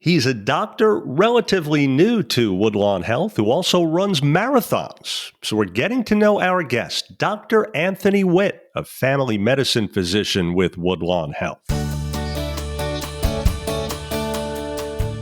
He's a doctor relatively new to Woodlawn Health who also runs marathons. So we're getting to know our guest, Dr. Anthony Witt, a family medicine physician with Woodlawn Health.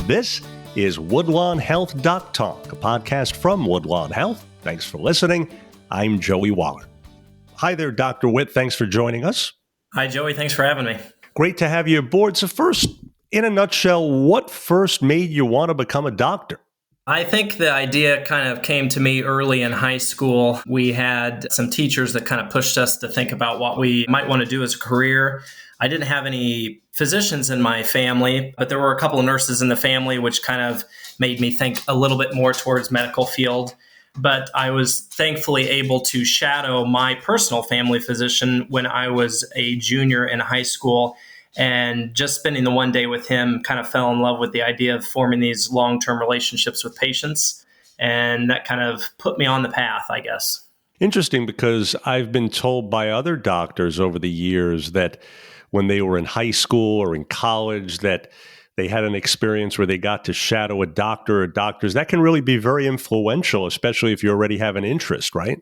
This is Woodlawn Health Doc Talk, a podcast from Woodlawn Health. Thanks for listening. I'm Joey Waller. Hi there, Dr. Witt. Thanks for joining us. Hi, Joey. Thanks for having me. Great to have you aboard. So first, in a nutshell, what first made you want to become a doctor? I think the idea kind of came to me early in high school. We had some teachers that kind of pushed us to think about what we might want to do as a career. I didn't have any physicians in my family, but there were a couple of nurses in the family, which kind of made me think a little bit more towards medical field. But I was thankfully able to shadow my personal family physician when I was a junior in high school. And just spending the one day with him kind of fell in love with the idea of forming these long-term relationships with patients. And that kind of put me on the path, I guess. Interesting, because I've been told by other doctors over the years that when they were in high school or in college that they had an experience where they got to shadow a doctor or doctors. That can really be very influential, especially if you already have an interest, right?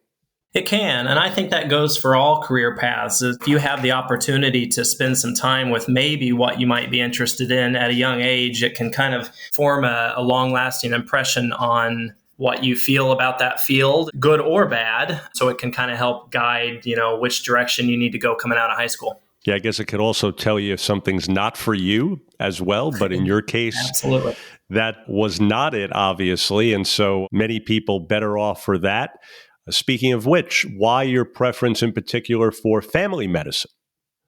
It can. And I think that goes for all career paths. If you have the opportunity to spend some time with maybe what you might be interested in at a young age, it can kind of form a long-lasting impression on what you feel about that field, good or bad. So it can kind of help guide, which direction you need to go coming out of high school. Yeah, I guess it could also tell you if something's not for you as well. But in your case, Absolutely. That was not it, obviously. And so many people better off for that. Speaking of which, why your preference in particular for family medicine?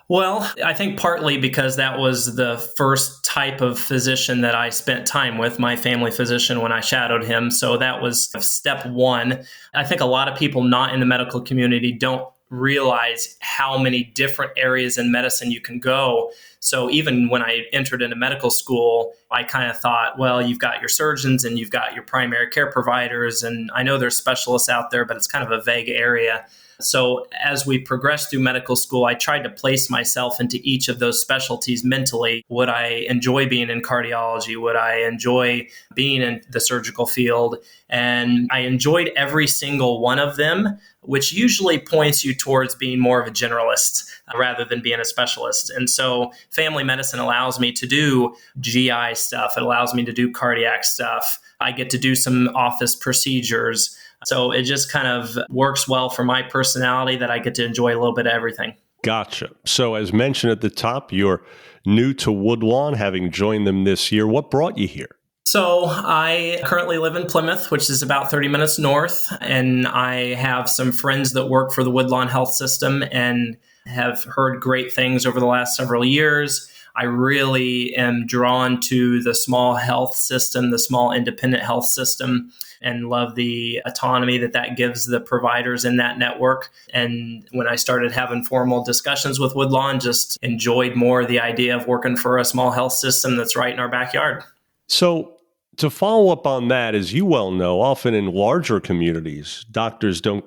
Well, I think partly because that was the first type of physician that I spent time with, my family physician, when I shadowed him. So that was step one. I think a lot of people not in the medical community don't realize how many different areas in medicine you can go. So even when I entered into medical school, I kind of thought, well, you've got your surgeons and you've got your primary care providers. And I know there's specialists out there, but it's kind of a vague area. So as we progressed through medical school, I tried to place myself into each of those specialties mentally. Would I enjoy being in cardiology? Would I enjoy being in the surgical field? And I enjoyed every single one of them, which usually points you towards being more of a generalist rather than being a specialist. And so family medicine allows me to do GI stuff. It allows me to do cardiac stuff. I get to do some office procedures. So it just kind of works well for my personality that I get to enjoy a little bit of everything. Gotcha. So as mentioned at the top, you're new to Woodlawn, having joined them this year. What brought you here? So I currently live in Plymouth, which is about 30 minutes north, and I have some friends that work for the Woodlawn Health System and have heard great things over the last several years. I really am drawn to the small health system, the small independent health system, and love the autonomy that gives the providers in that network. And when I started having formal discussions with Woodlawn, just enjoyed more the idea of working for a small health system that's right in our backyard. So to follow up on that, as you well know, often in larger communities, doctors don't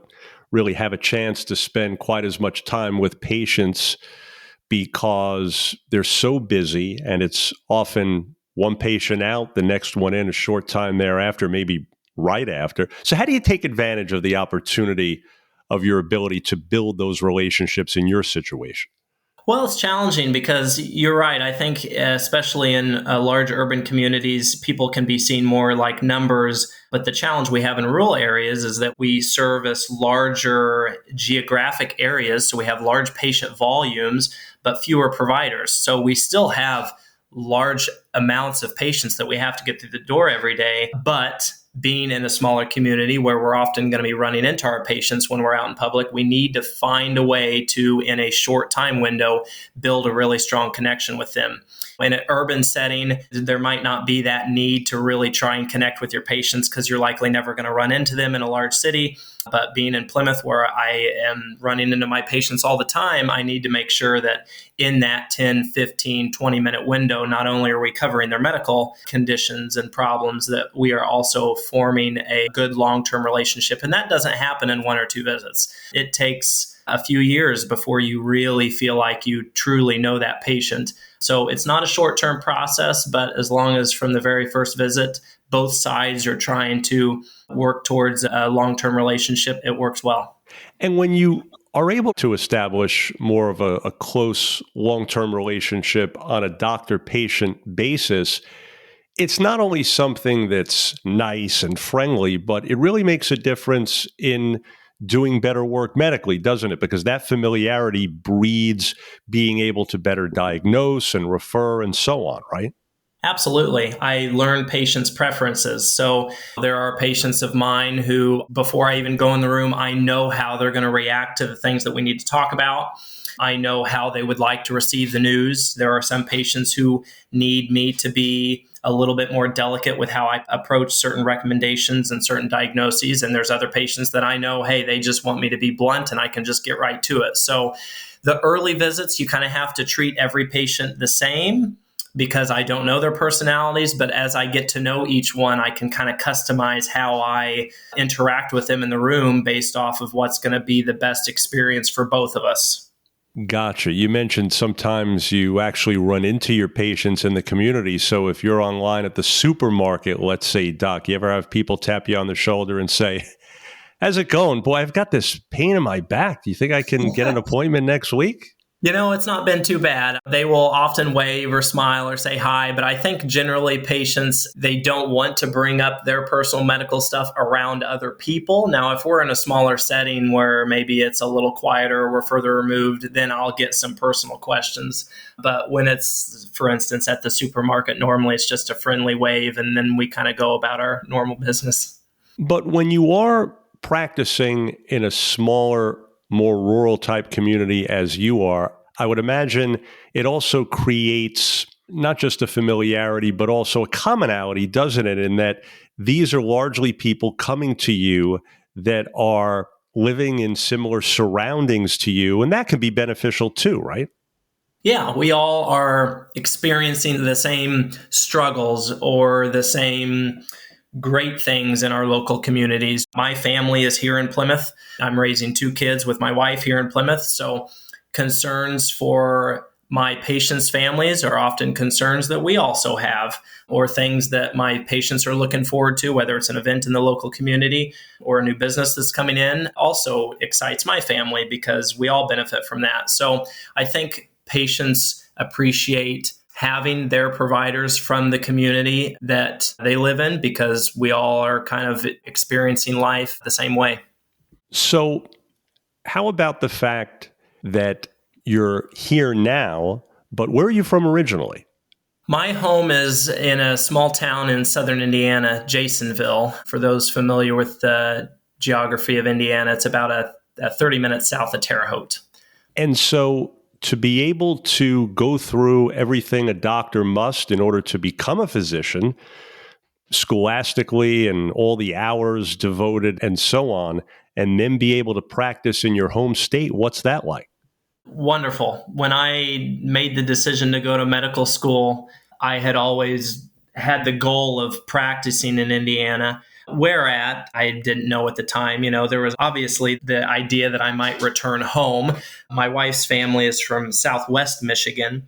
really have a chance to spend quite as much time with patients because they're so busy, and it's often one patient out, the next one in a short time thereafter, maybe right after. So how do you take advantage of the opportunity of your ability to build those relationships in your situation? Well, it's challenging because you're right. I think especially in large urban communities, people can be seen more like numbers. But the challenge we have in rural areas is that we service larger geographic areas. So we have large patient volumes, but fewer providers. So we still have large amounts of patients that we have to get through the door every day. But being in a smaller community where we're often going to be running into our patients when we're out in public, we need to find a way to, in a short time window, build a really strong connection with them. In an urban setting, there might not be that need to really try and connect with your patients because you're likely never going to run into them in a large city. But being in Plymouth, where I am running into my patients all the time, I need to make sure that in that 10, 15, 20-minute window, not only are we covering their medical conditions and problems, that we are also forming a good long-term relationship. And that doesn't happen in one or two visits. It takes a few years before you really feel like you truly know that patient. So it's not a short-term process, but as long as from the very first visit, both sides are trying to work towards a long-term relationship, it works well. And when you are able to establish more of a close long-term relationship on a doctor-patient basis, it's not only something that's nice and friendly, but it really makes a difference in doing better work medically, doesn't it? Because that familiarity breeds being able to better diagnose and refer and so on, right? Absolutely. I learn patients' preferences. So there are patients of mine who, before I even go in the room, I know how they're going to react to the things that we need to talk about. I know how they would like to receive the news. There are some patients who need me to be a little bit more delicate with how I approach certain recommendations and certain diagnoses. And there's other patients that I know, hey, they just want me to be blunt and I can just get right to it. So the early visits, you kind of have to treat every patient the same because I don't know their personalities. But as I get to know each one, I can kind of customize how I interact with them in the room based off of what's going to be the best experience for both of us. Gotcha. You mentioned sometimes you actually run into your patients in the community. So if you're online at the supermarket, let's say, Doc, you ever have people tap you on the shoulder and say, how's it going? Boy, I've got this pain in my back. Do you think I can get an appointment next week? It's not been too bad. They will often wave or smile or say hi, but I think generally patients, they don't want to bring up their personal medical stuff around other people. Now, if we're in a smaller setting where maybe it's a little quieter or we're further removed, then I'll get some personal questions. But when it's, for instance, at the supermarket, normally it's just a friendly wave and then we kind of go about our normal business. But when you are practicing in a smaller, more rural type community as you are, I would imagine it also creates not just a familiarity, but also a commonality, doesn't it? In that these are largely people coming to you that are living in similar surroundings to you, and that can be beneficial too, right? Yeah, we all are experiencing the same struggles or the same great things in our local communities. My family is here in Plymouth. I'm raising two kids with my wife here in Plymouth. So concerns for my patients' families are often concerns that we also have, or things that my patients are looking forward to, whether it's an event in the local community or a new business that's coming in, also excites my family because we all benefit from that. So I think patients appreciate having their providers from the community that they live in because we all are kind of experiencing life the same way. So, how about the fact that you're here now, but where are you from originally? My home is in a small town in southern Indiana, Jasonville. For those familiar with the geography of Indiana, it's about a 30 minutes south of Terre Haute. And so, to be able to go through everything a doctor must in order to become a physician, scholastically and all the hours devoted and so on, and then be able to practice in your home state, what's that like? Wonderful. When I made the decision to go to medical school, I had always had the goal of practicing in Indiana. Where at, I didn't know at the time. There was obviously the idea that I might return home. My wife's family is from Southwest Michigan.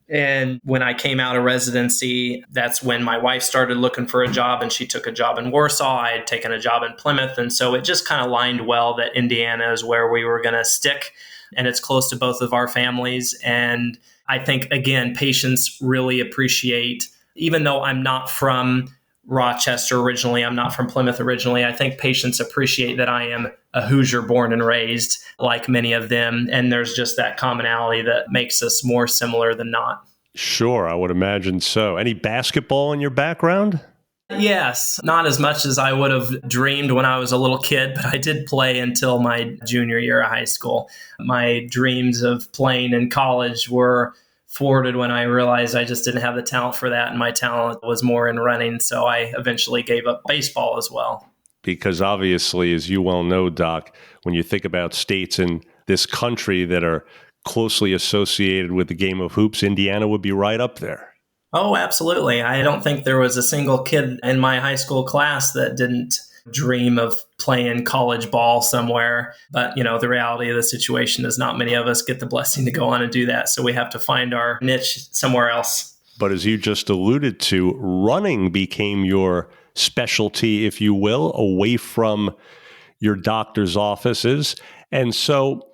And when I came out of residency, that's when my wife started looking for a job and she took a job in Warsaw. I had taken a job in Plymouth. And so it just kind of lined well that Indiana is where we were going to stick. And it's close to both of our families. And I think, again, patients really appreciate, even though I'm not from Rochester originally, I'm not from Plymouth originally, I think patients appreciate that I am a Hoosier born and raised, like many of them. And there's just that commonality that makes us more similar than not. Sure, I would imagine so. Any basketball in your background? Yes, not as much as I would have dreamed when I was a little kid, but I did play until my junior year of high school. My dreams of playing in college were thwarted when I realized I just didn't have the talent for that, and my talent was more in running. So I eventually gave up baseball as well. Because obviously, as you well know, Doc, when you think about states in this country that are closely associated with the game of hoops, Indiana would be right up there. Oh, absolutely. I don't think there was a single kid in my high school class that didn't dream of playing college ball somewhere. But, the reality of the situation is not many of us get the blessing to go on and do that. So we have to find our niche somewhere else. But as you just alluded to, running became your specialty, if you will, away from your doctor's offices. And so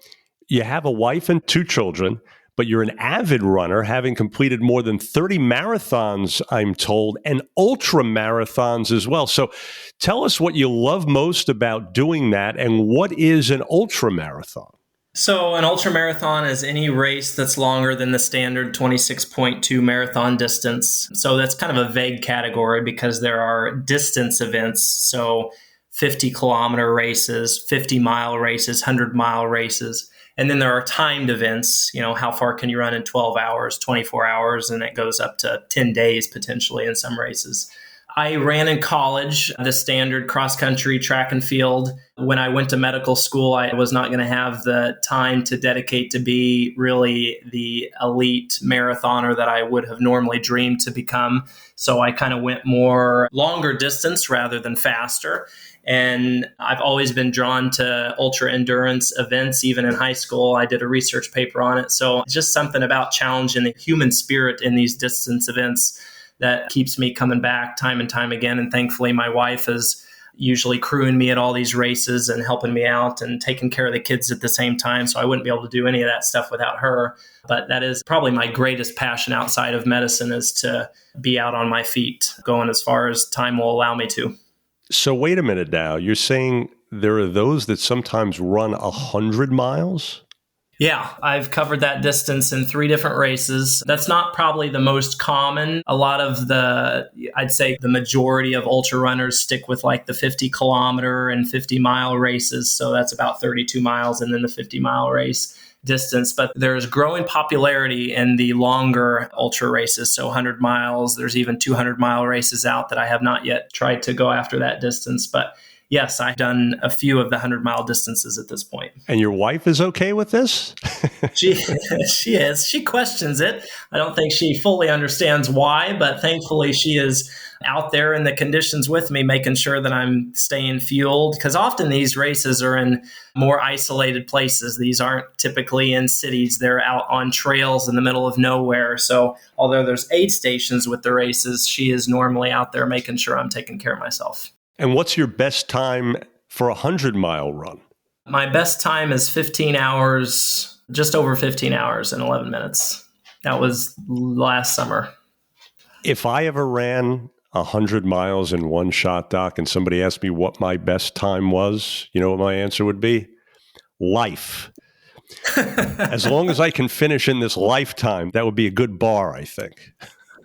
you have a wife and 2 children, but you're an avid runner, having completed more than 30 marathons, I'm told, and ultra marathons as well. So tell us what you love most about doing that, and what is an ultra marathon? So an ultra marathon is any race that's longer than the standard 26.2 marathon distance. So that's kind of a vague category because there are distance events. So 50-kilometer races, 50-mile races, 100-mile races. And then there are timed events. How far can you run in 12 hours, 24 hours, and it goes up to 10 days potentially in some races. I ran in college, the standard cross-country track and field. When I went to medical school, I was not going to have the time to dedicate to be really the elite marathoner that I would have normally dreamed to become. So I kind of went more longer distance rather than faster. And I've always been drawn to ultra endurance events. Even in high school, I did a research paper on it. So it's just something about challenging the human spirit in these distance events that keeps me coming back time and time again. And thankfully, my wife is usually crewing me at all these races and helping me out and taking care of the kids at the same time. So I wouldn't be able to do any of that stuff without her. But that is probably my greatest passion outside of medicine, is to be out on my feet, going as far as time will allow me to. So wait a minute now. You're saying there are those that sometimes run 100 miles? Yeah, I've covered that distance in 3 different races. That's not probably the most common. A lot of I'd say the majority of ultra runners stick with like the 50-kilometer and 50-mile races. So that's about 32 miles, and then the 50-mile race distance. But there's growing popularity in the longer ultra races. So 100 miles, there's even 200-mile races out that I have not yet tried to go after that distance. But yes, I've done a few of the 100-mile distances at this point. And your wife is okay with this? She is. She questions it. I don't think she fully understands why, but thankfully she is out there in the conditions with me, making sure that I'm staying fueled. Because often these races are in more isolated places. These aren't typically in cities. They're out on trails in the middle of nowhere. So although there's aid stations with the races, she is normally out there making sure I'm taking care of myself. And what's your best time for a 100-mile run? My best time is 15 hours, just over 15 hours and 11 minutes. That was last summer. If I ever ran 100 miles in one shot, Doc, and somebody asked me what my best time was, you know what my answer would be? Life. As long as I can finish in this lifetime, that would be a good bar, I think.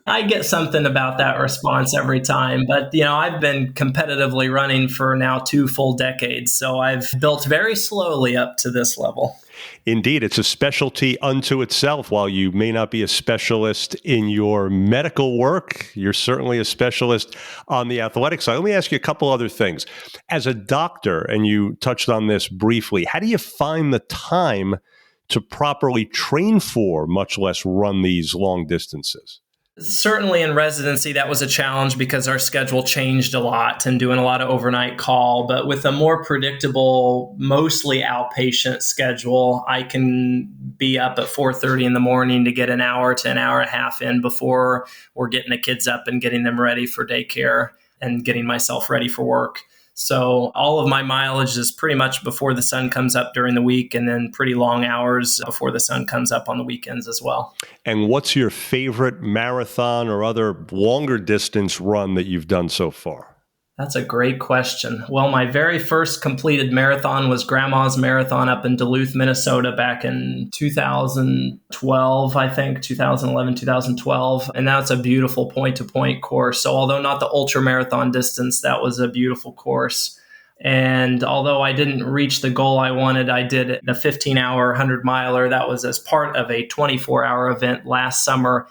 I get something about that response every time, but I've been competitively running for now 2 full decades, so I've built very slowly up to this level. Indeed, it's a specialty unto itself. While you may not be a specialist in your medical work, you're certainly a specialist on the athletic side. Let me ask you a couple other things. As a doctor, and you touched on this briefly, how do you find the time to properly train for, much less run these long distances? Certainly in residency, that was a challenge because our schedule changed a lot and doing a lot of overnight call. But with a more predictable, mostly outpatient schedule, I can be up at 4:30 in the morning to get an hour to an hour and a half in before we're getting the kids up and getting them ready for daycare and getting myself ready for work. So all of my mileage is pretty much before the sun comes up during the week, and then pretty long hours before the sun comes up on the weekends as well. And what's your favorite marathon or other longer distance run that you've done so far? That's a great question. Well, my very first completed marathon was Grandma's Marathon up in Duluth, Minnesota back in 2012, I think, 2011, 2012. And that's a beautiful point-to-point course. So although not the ultra marathon distance, that was a beautiful course. And although I didn't reach the goal I wanted, I did the 15-hour 100-miler. That was as part of a 24-hour event last summer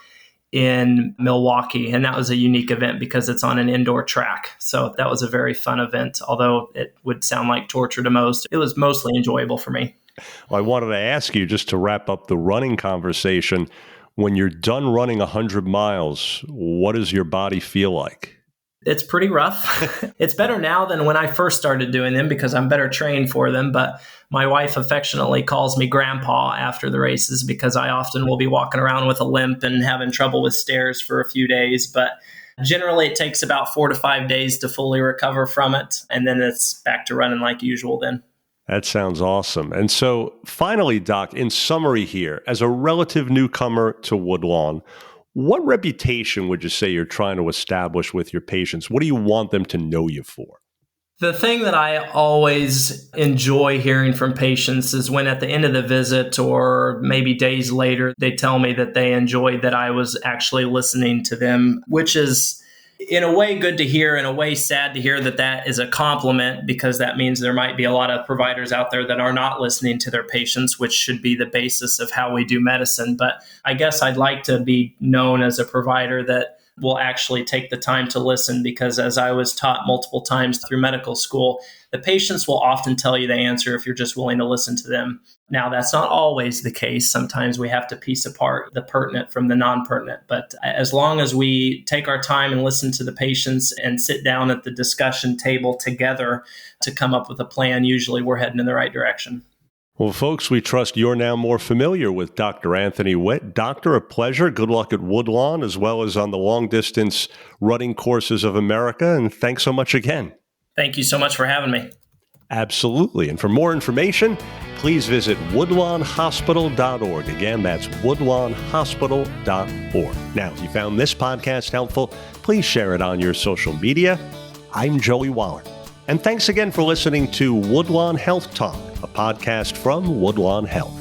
in Milwaukee. And that was a unique event because it's on an indoor track. So that was a very fun event. Although it would sound like torture to most, it was mostly enjoyable for me. Well, I wanted to ask you, just to wrap up the running conversation, when you're done running 100 miles, what does your body feel like? It's pretty rough. It's better now than when I first started doing them because I'm better trained for them. But my wife affectionately calls me grandpa after the races because I often will be walking around with a limp and having trouble with stairs for a few days. But generally, it takes about 4 to 5 days to fully recover from it. And then it's back to running like usual then. That sounds awesome. And so finally, Doc, in summary here, as a relative newcomer to Woodlawn, what reputation would you say you're trying to establish with your patients? What do you want them to know you for? The thing that I always enjoy hearing from patients is when at the end of the visit or maybe days later, they tell me that they enjoyed that I was actually listening to them, which is in a way good to hear, in a way sad to hear that that is a compliment because that means there might be a lot of providers out there that are not listening to their patients, which should be the basis of how we do medicine. But I guess I'd like to be known as a provider that will actually take the time to listen because as I was taught multiple times through medical school, the patients will often tell you the answer if you're just willing to listen to them. Now, that's not always the case. Sometimes we have to piece apart the pertinent from the non-pertinent. But as long as we take our time and listen to the patients and sit down at the discussion table together to come up with a plan, usually we're heading in the right direction. Well, folks, we trust you're now more familiar with Dr. Anthony Witt. Doctor, a pleasure. Good luck at Woodlawn as well as on the long-distance running courses of America. And thanks so much again. Thank you so much for having me. Absolutely. And for more information, please visit woodlawnhospital.org. Again, that's woodlawnhospital.org. Now, if you found this podcast helpful, please share it on your social media. I'm Joey Waller. And thanks again for listening to Woodlawn Health Talk, a podcast from Woodlawn Health.